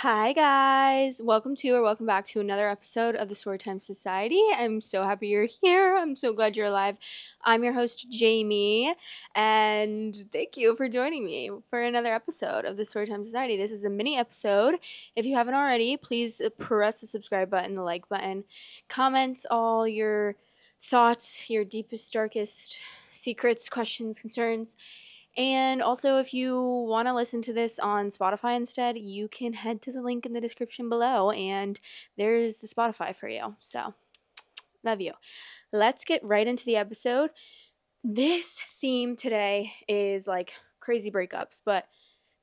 Hi guys, welcome back to another episode of the Storytime Society. I'm so happy you're here. I'm so glad you're alive. I'm your host Jamie, and thank you for joining me for another episode of the Storytime Society. This is a mini episode. If you haven't already, please press the subscribe button, the like button, comment all your thoughts, your deepest, darkest secrets, questions, concerns. And also, if you want to listen to this on Spotify instead, you can head to the link in the description below, and there's the Spotify for you. So, love you. Let's get right into the episode. This theme today is like crazy breakups, but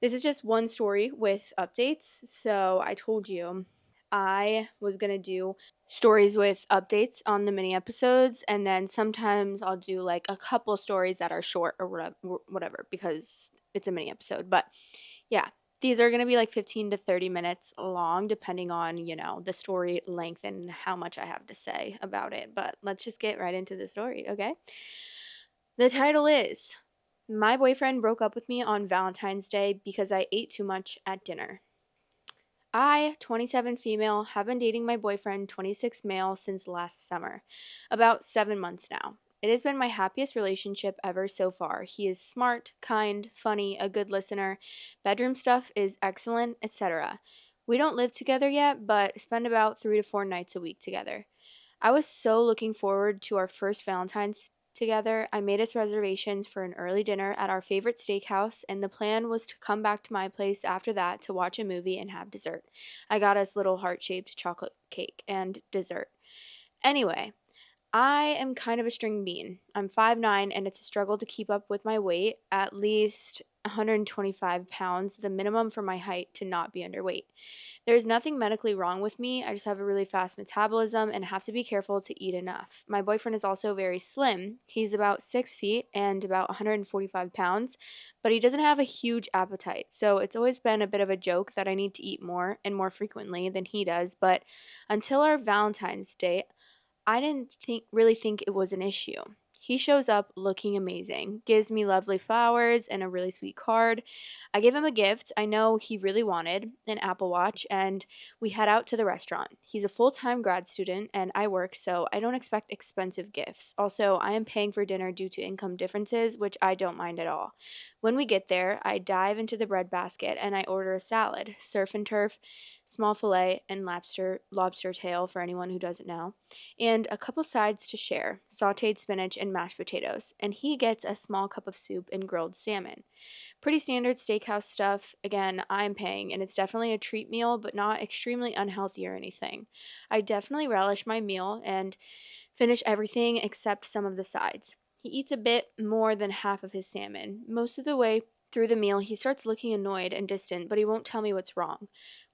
this is just one story with updates. So, I told you I was going to do stories with updates on the mini episodes, and then sometimes I'll do like a couple stories that are short or whatever because it's a mini episode. But yeah, these are going to be like 15 to 30 minutes long depending on, the story length and how much I have to say about it. But let's just get right into the story, okay? The title is My Boyfriend Broke Up with Me on Valentine's Day because I ate too much at dinner. I, 27 female, have been dating my boyfriend, 26 male, since last summer. About 7 months now. It has been my happiest relationship ever so far. He is smart, kind, funny, a good listener. Bedroom stuff is excellent, etc. We don't live together yet, but spend about 3 to 4 nights a week together. I was so looking forward to our first Valentine's together. I made us reservations for an early dinner at our favorite steakhouse, and the plan was to come back to my place after that to watch a movie and have dessert. I got us little heart-shaped chocolate cake and dessert. Anyway, I am kind of a string bean. I'm 5'9", and it's a struggle to keep up with my weight, at least 125 pounds, the minimum for my height to not be underweight. There's nothing medically wrong with me. I just have a really fast metabolism and have to be careful to eat enough. My boyfriend is also very slim. He's about 6 feet and about 145 pounds, but he doesn't have a huge appetite. So it's always been a bit of a joke that I need to eat more and more frequently than he does. But until our Valentine's Day, I didn't really think it was an issue. He shows up looking amazing, gives me lovely flowers and a really sweet card. I give him a gift I know he really wanted, an Apple Watch, and we head out to the restaurant. He's a full-time grad student and I work, so I don't expect expensive gifts. Also, I am paying for dinner due to income differences, which I don't mind at all. When we get there, I dive into the bread basket and I order a salad, surf and turf, small fillet, and lobster tail for anyone who doesn't know, and a couple sides to share, sauteed spinach and mashed potatoes, and he gets a small cup of soup and grilled salmon. Pretty standard steakhouse stuff. Again, I'm paying, and it's definitely a treat meal, but not extremely unhealthy or anything. I definitely relish my meal and finish everything except some of the sides. He eats a bit more than half of his salmon. Most of the way through the meal, he starts looking annoyed and distant, but he won't tell me what's wrong.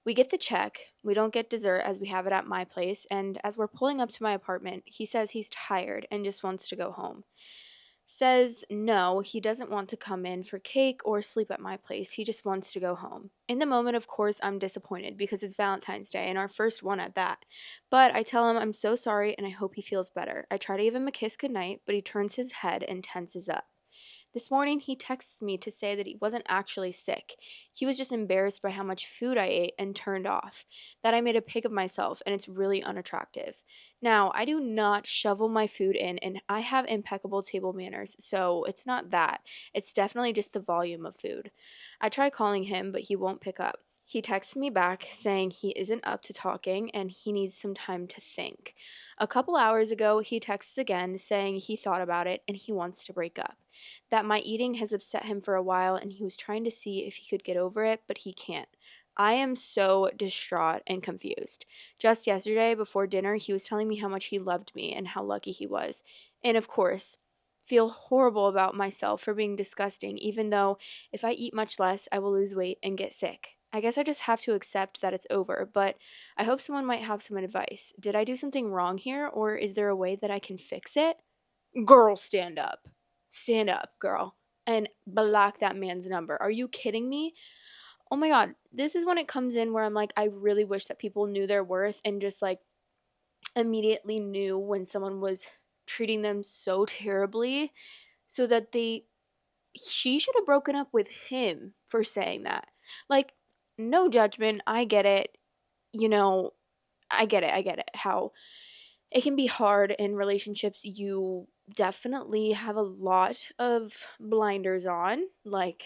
We get the check. We don't get dessert as we have it at my place, and as we're pulling up to my apartment, he says he's tired and just wants to go home. Says no, he doesn't want to come in for cake or sleep at my place. He just wants to go home. In the moment, of course, I'm disappointed because it's Valentine's Day and our first one at that. But I tell him I'm so sorry and I hope he feels better. I try to give him a kiss goodnight, but he turns his head and tenses up. This morning, he texts me to say that he wasn't actually sick. He was just embarrassed by how much food I ate and turned off, that I made a pig of myself, and it's really unattractive. Now, I do not shovel my food in, and I have impeccable table manners, so it's not that. It's definitely just the volume of food. I try calling him, but he won't pick up. He texts me back saying he isn't up to talking and he needs some time to think. A couple hours ago, he texts again saying he thought about it and he wants to break up, that my eating has upset him for a while and he was trying to see if he could get over it, but he can't. I am so distraught and confused. Just yesterday, before dinner, he was telling me how much he loved me and how lucky he was. And of course, feel horrible about myself for being disgusting, even though if I eat much less, I will lose weight and get sick. I guess I just have to accept that it's over, but I hope someone might have some advice. Did I do something wrong here, or is there a way that I can fix it? Girl, stand up. Stand up, girl, and block that man's number. Are you kidding me? Oh my God. This is when it comes in where I'm like, I really wish that people knew their worth and just like immediately knew when someone was treating them so terribly so that she should have broken up with him for saying that. Like, no judgment. I get it. You know, I get it. I get it. How it can be hard in relationships. You definitely have a lot of blinders on, like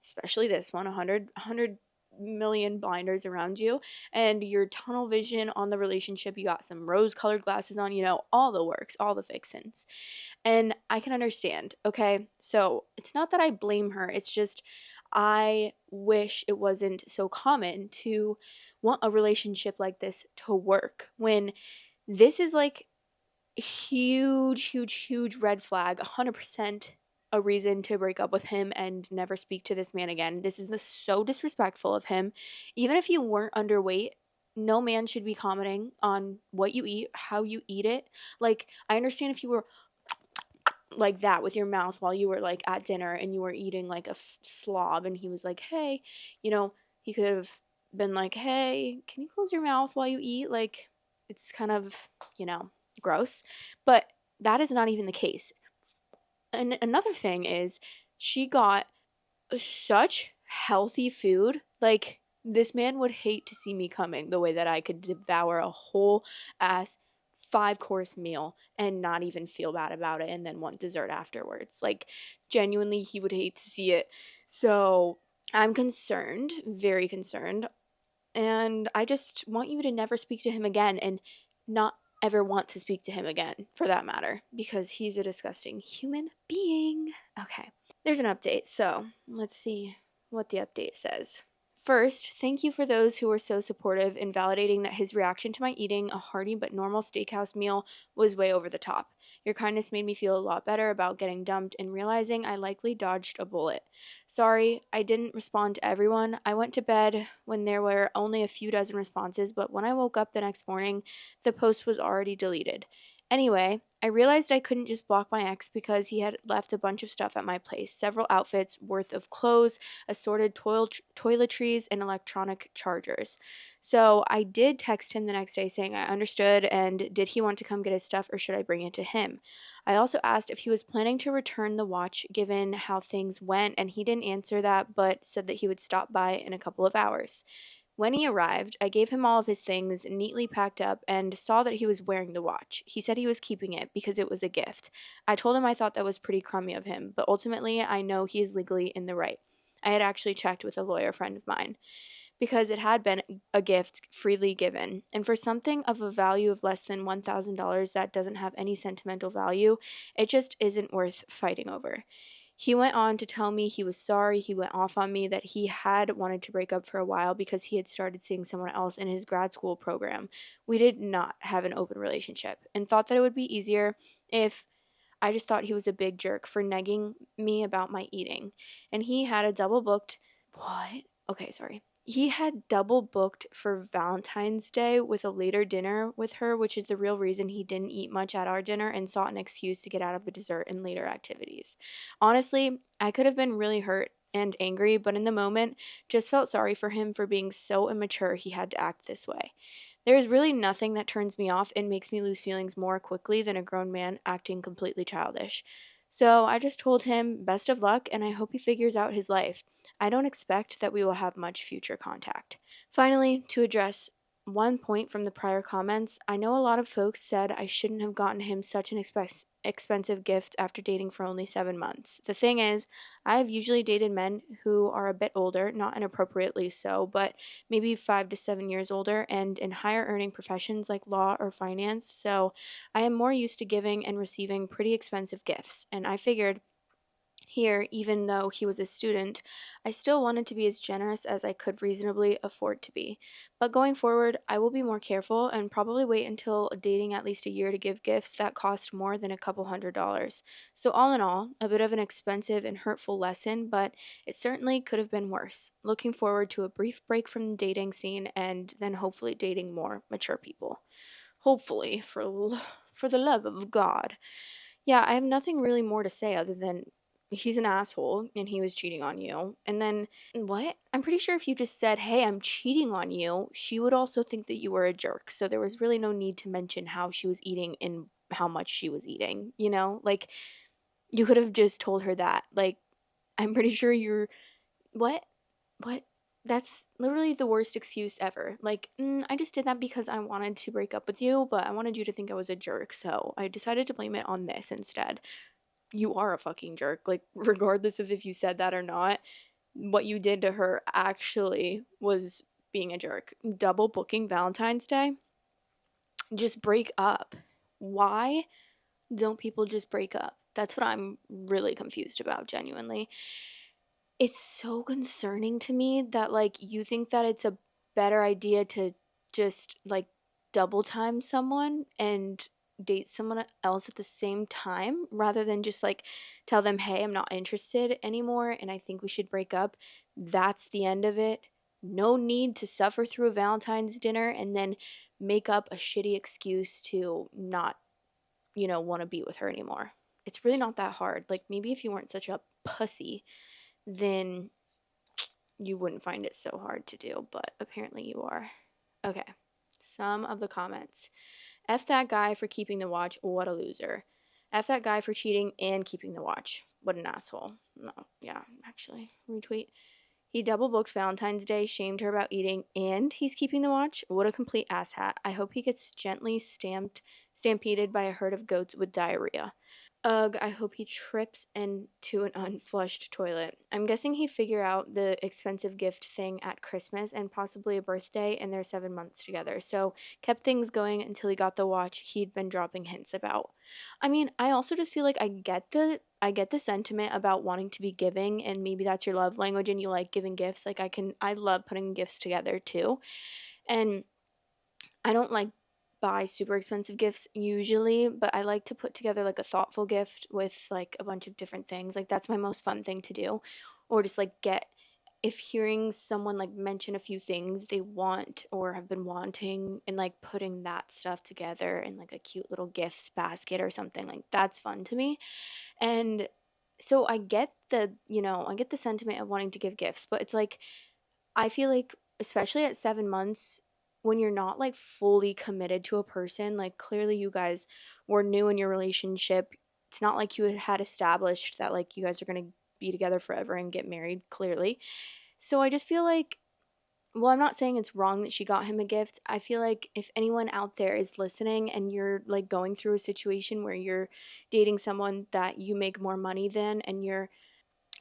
especially this one, 100 million blinders around you, and your tunnel vision on the relationship. You got some rose colored glasses on, all the works, all the fixins. And I can understand, okay? So it's not that I blame her, it's just I wish it wasn't so common to want a relationship like this to work when this is like huge, huge, huge red flag, 100% a reason to break up with him and never speak to this man again. This is so disrespectful of him. Even if you weren't underweight, no man should be commenting on what you eat, how you eat it. Like, I understand if you were like that with your mouth while you were like at dinner and you were eating like a slob and he was like, hey, he could have been like, hey, can you close your mouth while you eat? Like, it's kind of, gross. But that is not even the case. And another thing is, she got such healthy food. Like, this man would hate to see me coming the way that I could devour a whole ass 5-course meal and not even feel bad about it and then want dessert afterwards. Like, genuinely, he would hate to see it. So I'm concerned, very concerned. And I just want you to never speak to him again and not ever want to speak to him again for that matter, because he's a disgusting human being. Okay. There's an update, so let's see what the update says. First, thank you for those who were so supportive in validating that his reaction to my eating a hearty but normal steakhouse meal was way over the top. Your kindness made me feel a lot better about getting dumped and realizing I likely dodged a bullet. Sorry, I didn't respond to everyone. I went to bed when there were only a few dozen responses, but when I woke up the next morning, the post was already deleted. Anyway, I realized I couldn't just block my ex because he had left a bunch of stuff at my place, several outfits worth of clothes, assorted toiletries, and electronic chargers. So I did text him the next day saying I understood and did he want to come get his stuff or should I bring it to him? I also asked if he was planning to return the watch given how things went, and he didn't answer that but said that he would stop by in a couple of hours. When he arrived, I gave him all of his things neatly packed up and saw that he was wearing the watch. He said he was keeping it because it was a gift. I told him I thought that was pretty crummy of him, but ultimately I know he is legally in the right. I had actually checked with a lawyer friend of mine because it had been a gift freely given. And for something of a value of less than $1,000 that doesn't have any sentimental value, it just isn't worth fighting over. He went on to tell me he was sorry. He went off on me that he had wanted to break up for a while because he had started seeing someone else in his grad school program. We did not have an open relationship and thought that it would be easier if I just thought he was a big jerk for negging me about my eating. And he had a double booked. What? Okay, sorry. He had double booked for Valentine's Day with a later dinner with her, which is the real reason he didn't eat much at our dinner and sought an excuse to get out of the dessert and later activities. Honestly, I could have been really hurt and angry, but in the moment, just felt sorry for him for being so immature he had to act this way. There is really nothing that turns me off and makes me lose feelings more quickly than a grown man acting completely childish. So I just told him best of luck and I hope he figures out his life. I don't expect that we will have much future contact. Finally, to address one point from the prior comments, I know a lot of folks said I shouldn't have gotten him such an expensive gift after dating for only 7 months. The thing is, I've usually dated men who are a bit older, not inappropriately so, but maybe 5 to 7 years older and in higher earning professions like law or finance. So I am more used to giving and receiving pretty expensive gifts. And I figured here, even though he was a student, I still wanted to be as generous as I could reasonably afford to be. But going forward, I will be more careful and probably wait until dating at least a year to give gifts that cost more than a couple $100s. So, all in all, a bit of an expensive and hurtful lesson, but it certainly could have been worse. Looking forward to a brief break from the dating scene and then hopefully dating more mature people. Hopefully, for the love of God. Yeah, I have nothing really more to say other than he's an asshole and he was cheating on you. And then, what? I'm pretty sure if you just said, hey, I'm cheating on you, she would also think that you were a jerk. So there was really no need to mention how she was eating and how much she was eating, you know? Like, you could have just told her that. Like, I'm pretty sure you're. What? What? that's literally the worst excuse ever. Like, I just did that because I wanted to break up with you, but I wanted you to think I was a jerk, so I decided to blame it on this instead. You are a fucking jerk. Like, regardless of if you said that or not, what you did to her actually was being a jerk. Double booking Valentine's Day? Just break up. Why don't people just break up? That's what I'm really confused about, genuinely. It's so concerning to me that like you think that it's a better idea to just like double time someone and date someone else at the same time rather than just like tell them, "Hey, I'm not interested anymore and I think we should break up." That's the end of it. No need to suffer through a Valentine's dinner and then make up a shitty excuse to not, want to be with her anymore. It's really not that hard. Like maybe if you weren't such a pussy, then you wouldn't find it so hard to do, but apparently you are. Okay, some of the comments. F that guy for keeping the watch. What a loser. F that guy for cheating and keeping the watch. What an asshole. No, yeah, actually, retweet. He double booked Valentine's Day, shamed her about eating, and he's keeping the watch? What a complete asshat. I hope he gets gently stampeded by a herd of goats with diarrhea. Ugh, I hope he trips into an unflushed toilet. I'm guessing he'd figure out the expensive gift thing at Christmas and possibly a birthday in their 7 months together. So kept things going until he got the watch he'd been dropping hints about. I mean, I also just feel like I get the sentiment about wanting to be giving and maybe that's your love language and you like giving gifts. Like I love putting gifts together too. And I don't like buy super expensive gifts usually, but I like to put together like a thoughtful gift with like a bunch of different things. Like that's my most fun thing to do. Or just like get if hearing someone like mention a few things they want or have been wanting and like putting that stuff together in like a cute little gifts basket or something like that's fun to me. And so I get the sentiment of wanting to give gifts, but it's like I feel like, especially at 7 months, when you're not like fully committed to a person, like clearly you guys were new in your relationship. It's not like you had established that like you guys are going to be together forever and get married, clearly. So I just feel like, well, I'm not saying it's wrong that she got him a gift. I feel like if anyone out there is listening and you're like going through a situation where you're dating someone that you make more money than and you're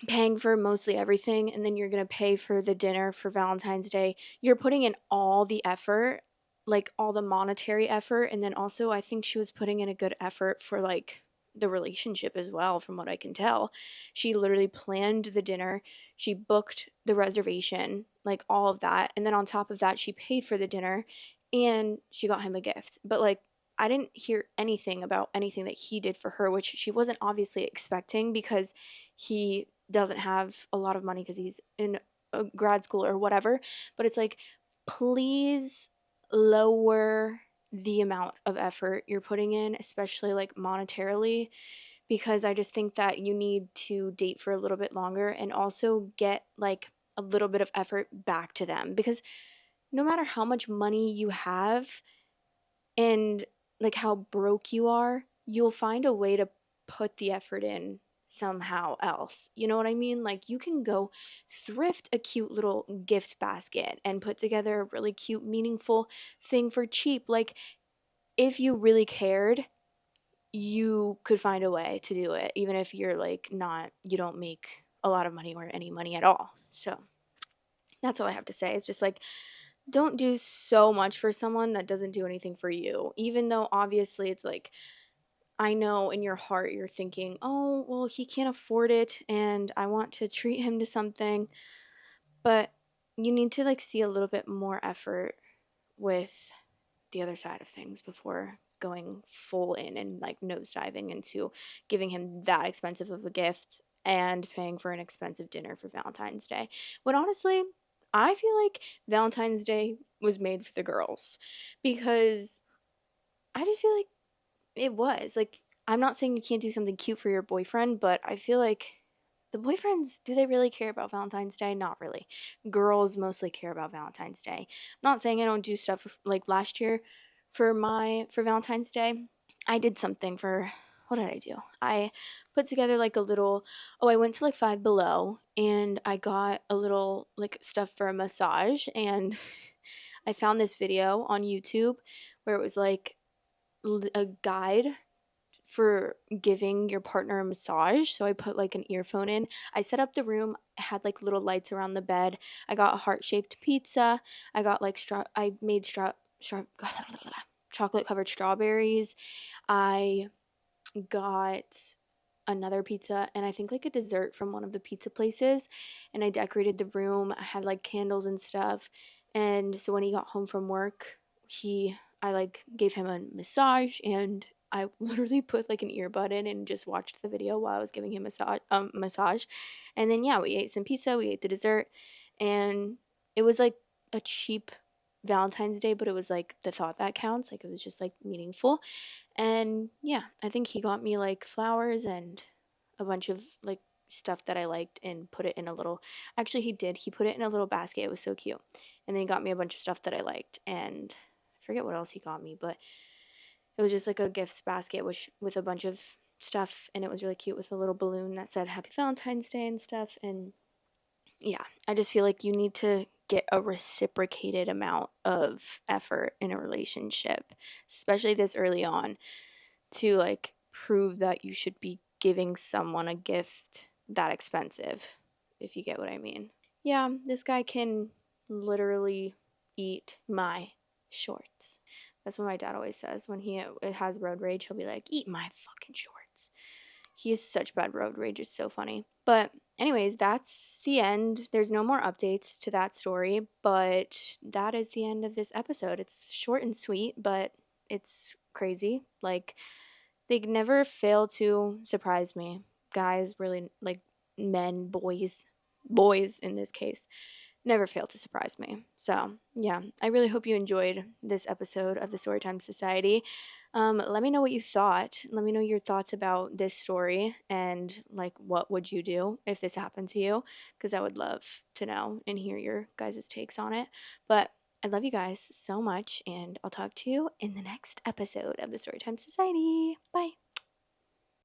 paying for mostly everything and then you're going to pay for the dinner for Valentine's Day. You're putting in all the effort, like all the monetary effort, and then also I think she was putting in a good effort for like the relationship as well from what I can tell. She literally planned the dinner, she booked the reservation, like all of that, and then on top of that she paid for the dinner and she got him a gift. But like I didn't hear anything about anything that he did for her, which she wasn't obviously expecting because he doesn't have a lot of money because he's in a grad school or whatever. But it's like, please lower the amount of effort you're putting in, especially like monetarily, because I just think that you need to date for a little bit longer and also get like a little bit of effort back to them because no matter how much money you have, and like how broke you are, you'll find a way to put the effort in somehow else. You know what I mean? Like you can go thrift a cute little gift basket and put together a really cute, meaningful thing for cheap. Like if you really cared, you could find a way to do it, even if you're like not, you don't make a lot of money or any money at all. So that's all I have to say. It's just like don't do so much for someone that doesn't do anything for you. Even though obviously it's like, I know in your heart you're thinking, oh, well, he can't afford it and I want to treat him to something. But you need to like see a little bit more effort with the other side of things before going full in and like nosediving into giving him that expensive of a gift and paying for an expensive dinner for Valentine's Day. When honestly, I feel like Valentine's Day was made for the girls because I just feel like it was. Like, I'm not saying you can't do something cute for your boyfriend, but I feel like the boyfriends, do they really care about Valentine's Day? Not really. Girls mostly care about Valentine's Day. I'm not saying I don't do stuff like last year for Valentine's Day. I did something for what did I do? I put together like a little, I went to like Five Below and I got a little like stuff for a massage, and I found this video on YouTube where it was like a guide for giving your partner a massage. So I put like an earphone in. I set up the room, had like little lights around the bed. I got a heart-shaped pizza. I got like I made chocolate covered strawberries. I got another pizza and I think like a dessert from one of the pizza places, and I decorated the room. I had like candles and stuff. And so when he got home from work, I like gave him a massage, and I literally put like an earbud in and just watched the video while I was giving him massage. And then yeah, we ate some pizza, we ate the dessert, and it was like a cheap Valentine's Day, but it was like the thought that counts. Like it was just like meaningful. And yeah, I think he got me like flowers and a bunch of like stuff that I liked and put it in a little. Actually, he did. He put it in a little basket. It was so cute. And then he got me a bunch of stuff that I liked. And I forget what else he got me, but it was just like a gifts basket which with a bunch of stuff, and it was really cute with a little balloon that said Happy Valentine's Day and stuff. And yeah, I just feel like you need to get a reciprocated amount of effort in a relationship, especially this early on, to like prove that you should be giving someone a gift that expensive, if you get what I mean. Yeah, this guy can literally eat my shorts. That's what my dad always says when he has road rage. He'll be like, "Eat my fucking shorts." He has such bad road rage. It's so funny. But anyways, that's the end. There's no more updates to that story, but that is the end of this episode. It's short and sweet, but it's crazy. Like, they never fail to surprise me. Guys, really, like men, boys in this case, never fail to surprise me. So, yeah, I really hope you enjoyed this episode of the Storytime Society. Let me know what you thought. Let me know your thoughts about this story, and like what would you do if this happened to you, because I would love to know and hear your guys' takes on it. But I love you guys so much, and I'll talk to you in the next episode of the Storytime Society. Bye.